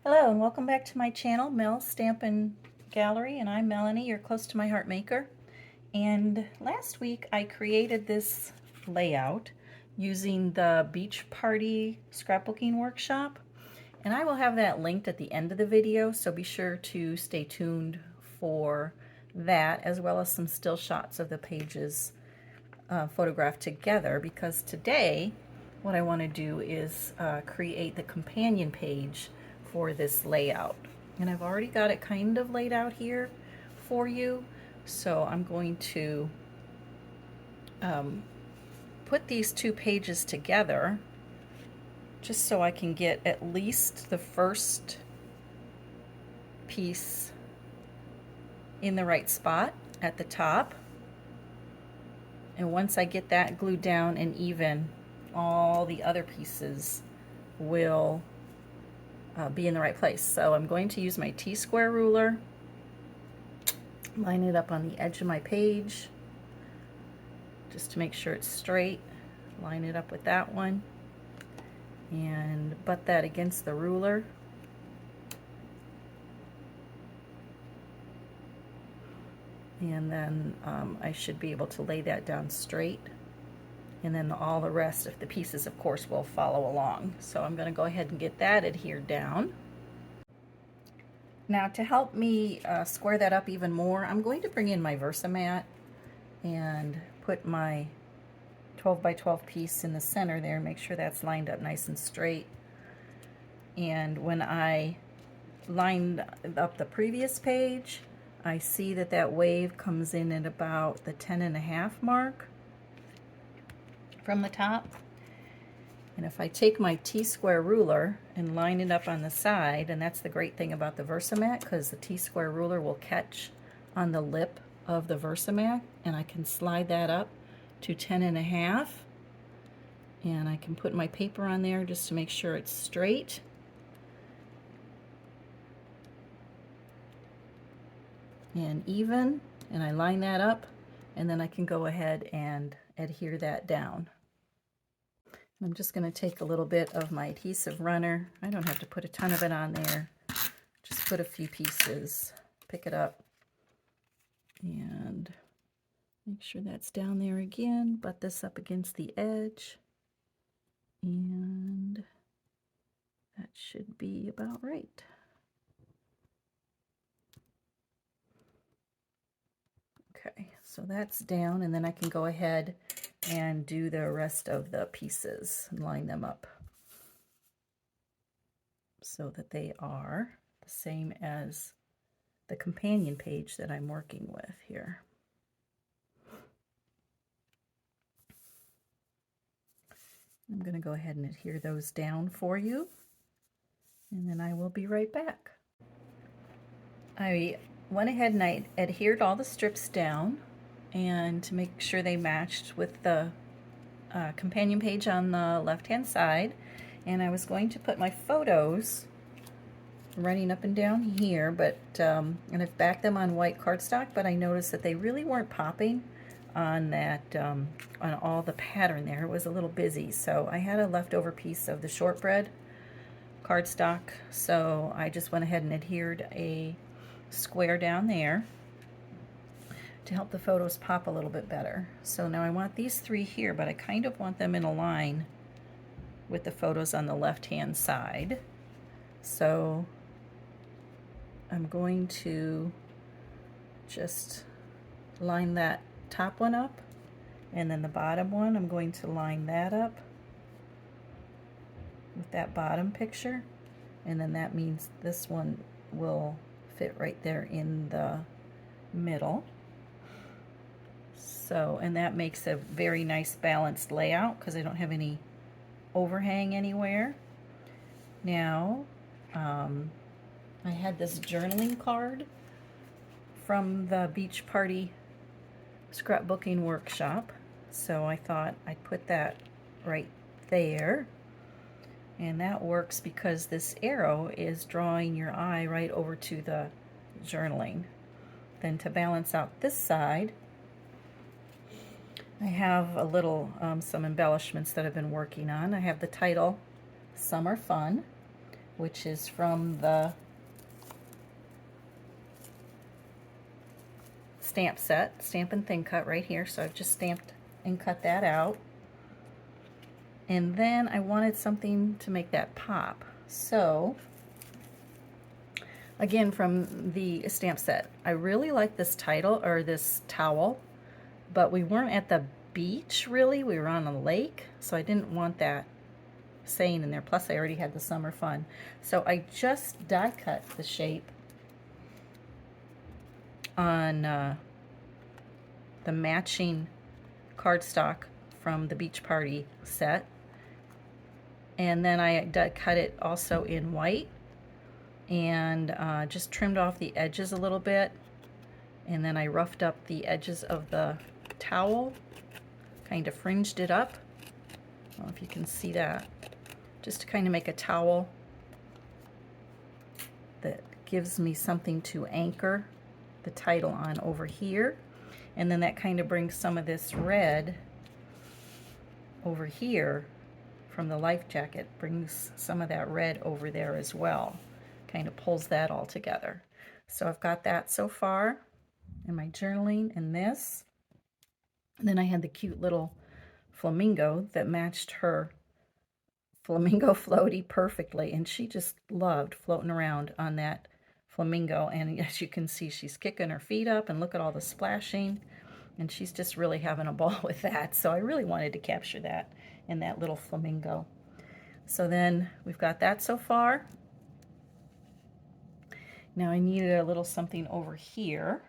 Hello and welcome back to my channel, Mel's Stampin' Gallery, and I'm Melanie, your close to my heart maker. And last week I created this layout using the Beach Party scrapbooking workshop, and I will have that linked at the end of the video, so be sure to stay tuned for that, as well as some still shots of the pages photographed together, because today what I want to do is create the companion page for this layout. And I've already got it kind of laid out here for you, so I'm going to put these two pages together just so I can get at least the first piece in the right spot at the top. And once I get that glued down and even, all the other pieces will be in the right place. So I'm going to use my T-square ruler, line it up on the edge of my page just to make sure it's straight, line it up with that one, and butt that against the ruler. And then I should be able to lay that down straight. And then all the rest of the pieces, of course, will follow along. So I'm going to go ahead and get that adhered down. Now, to help me square that up even more, I'm going to bring in my Versamat and put my 12 by 12 piece in the center there, make sure that's lined up nice and straight. And when I lined up the previous page, I see that that wave comes in at about the 10.5 mark from the top. And if I take my T-square ruler and line it up on the side, and that's the great thing about the Versamat, because the T-square ruler will catch on the lip of the Versamat, and I can slide that up to 10.5, and I can put my paper on there just to make sure it's straight. And even, and I line that up, and then I can go ahead and adhere that down. I'm just going to take a little bit of my adhesive runner. I don't have to put a ton of it on there. Just put a few pieces. Pick it up and make sure that's down there again. Butt this up against the edge. And that should be about right. Okay, so that's down, and then I can go ahead and do the rest of the pieces and line them up so that they are the same as the companion page that I'm working with here. I'm going to go ahead and adhere those down for you, and then I will be right back. I went ahead and I adhered all the strips down, and to make sure they matched with the companion page on the left-hand side. And I was going to put my photos running up and down here, but and I've backed them on white cardstock, but I noticed that they really weren't popping on that on all the pattern there. It was a little busy, so I had a leftover piece of the shortbread cardstock, so I just went ahead and adhered a square down there to help the photos pop a little bit better. So now I want these three here, but I kind of want them in a line with the photos on the left-hand side. So I'm going to just line that top one up, and then the bottom one, I'm going to line that up with that bottom picture, and then that means this one will fit right there in the middle. So, and that makes a very nice balanced layout because I don't have any overhang anywhere. Now, I had this journaling card from the Beach Party scrapbooking workshop, so I thought I'd put that right there. And that works because this arrow is drawing your eye right over to the journaling. Then to balance out this side, I have a little, some embellishments that I've been working on. I have the title, Summer Fun, which is from the stamp set, Stamp and Thin Cut right here. So I've just stamped and cut that out. And then I wanted something to make that pop. So again, from the stamp set, I really like this title or this towel, but we weren't at the beach really, we were on a lake, so I didn't want that saying in there. Plus I already had the summer fun. So I just die cut the shape on the matching cardstock from the beach party set. And then I die cut it also in white and just trimmed off the edges a little bit. And then I roughed up the edges of the towel, kind of fringed it up. I don't know if you can see that. Just to kind of make a towel that gives me something to anchor the title on over here. And then that kind of brings some of this red over here from the life jacket, brings some of that red over there as well. Kind of pulls that all together. So I've got that so far in my journaling and this. And then I had the cute little flamingo that matched her flamingo floaty perfectly, and she just loved floating around on that flamingo. And as you can see, she's kicking her feet up, and look at all the splashing, and she's just really having a ball with that. So I really wanted to capture that in that little flamingo. So then we've got that so far. Now I needed a little something over here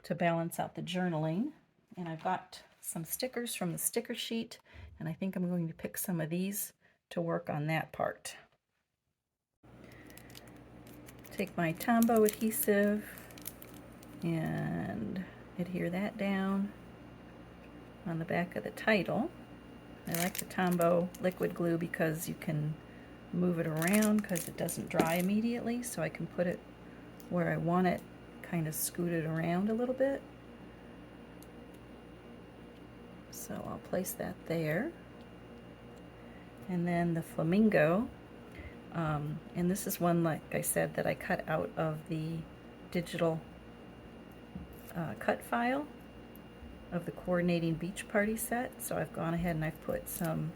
to balance out the journaling, and I've got some stickers from the sticker sheet, and I think I'm going to pick some of these to work on that part. Take my Tombow adhesive and adhere that down on the back of the title. I like the Tombow liquid glue because you can move it around because it doesn't dry immediately, so I can put it where I want it, kind of scoot it around a little bit. So I'll place that there. And then the flamingo, and this is one, like I said, that I cut out of the digital cut file of the coordinating beach party set. So I've gone ahead and I've put some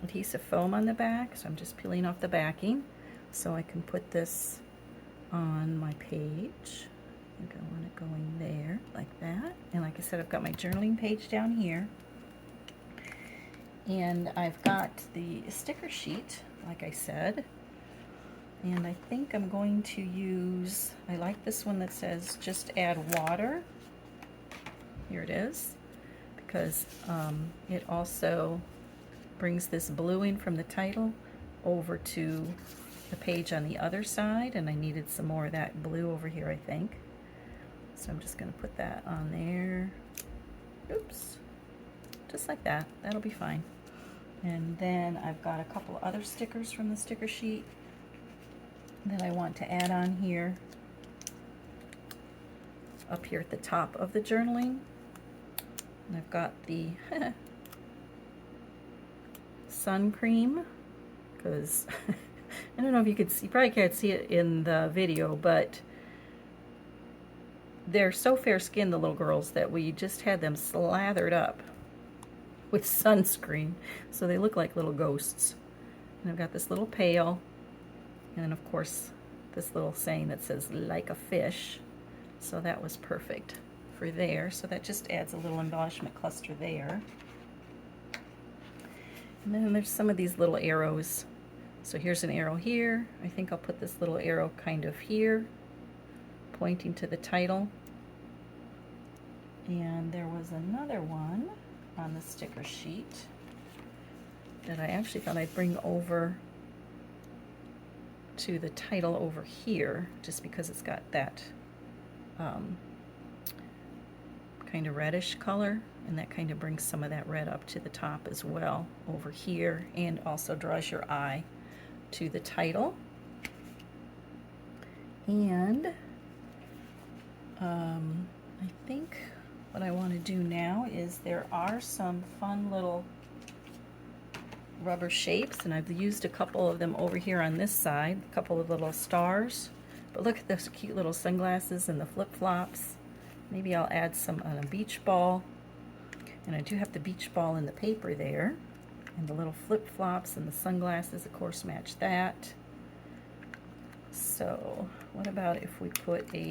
adhesive foam on the back, so I'm just peeling off the backing so I can put this on my page. I think I want it going there like that. And like I said, I've got my journaling page down here, and I've got the sticker sheet, like I said, and I think I'm going to use, I like this one that says just add water. Here it is, because it also brings this bluing from the title over to the page on the other side, and I needed some more of that blue over here, I think. So I'm just going to put that on there. Oops. Just like that. That'll be fine. And then I've got a couple other stickers from the sticker sheet that I want to add on here, up here at the top of the journaling. And I've got the sun cream, because I don't know if you could see, you probably can't see it in the video, but they're so fair-skinned, the little girls, that we just had them slathered up with sunscreen, so they look like little ghosts. And I've got this little pail, and then of course this little saying that says like a fish, so that was perfect for there. So that just adds a little embellishment cluster there. And then there's some of these little arrows. So here's an arrow here. I think I'll put this little arrow kind of here, pointing to the title. And there was another one on the sticker sheet that I actually thought I'd bring over to the title over here, just because it's got that kind of reddish color, and that kind of brings some of that red up to the top as well over here, and also draws your eye to the title. And I think what I want to do now is, there are some fun little rubber shapes, and I've used a couple of them over here on this side, a couple of little stars. But look at those cute little sunglasses and the flip-flops. Maybe I'll add some on a beach ball. And I do have the beach ball in the paper there. And the little flip-flops and the sunglasses, of course, match that. So what about if we put a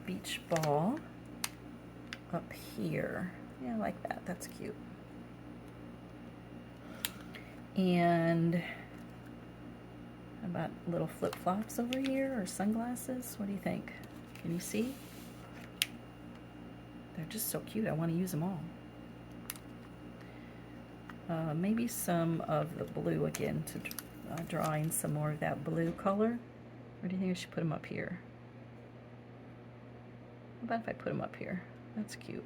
beach ball up here? Yeah, I like that. That's cute. And how about little flip-flops over here, or sunglasses? What do you think? Can you see? They're just so cute. I want to use them all. Maybe some of the blue again to draw in some more of that blue color. Or do you think I should put them up here? How about if I put them up here? That's cute.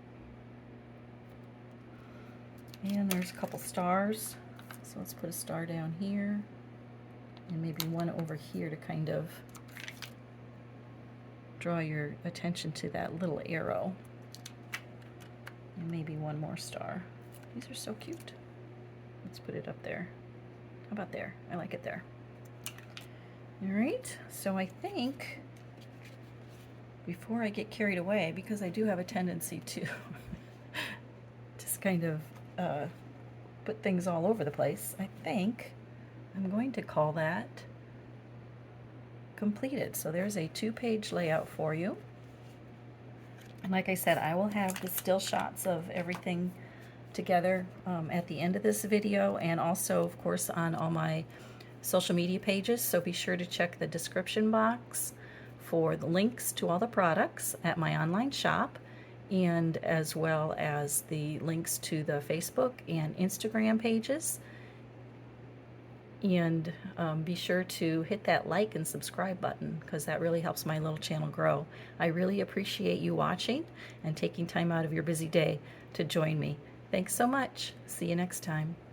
And there's a couple stars. So let's put a star down here. And maybe one over here to kind of draw your attention to that little arrow. And maybe one more star. These are so cute. Let's put it up there. How about there? I like it there. All right, so I think before I get carried away, because I do have a tendency to just kind of put things all over the place, I think I'm going to call that completed. So there's a 2-page layout for you. And like I said, I will have the still shots of everything together at the end of this video, and also of course on all my social media pages, so be sure to check the description box for the links to all the products at my online shop, and as well as the links to the Facebook and Instagram pages. And be sure to hit that like and subscribe button, because that really helps my little channel grow. I really appreciate you watching and taking time out of your busy day to join me. Thanks so much. See you next time.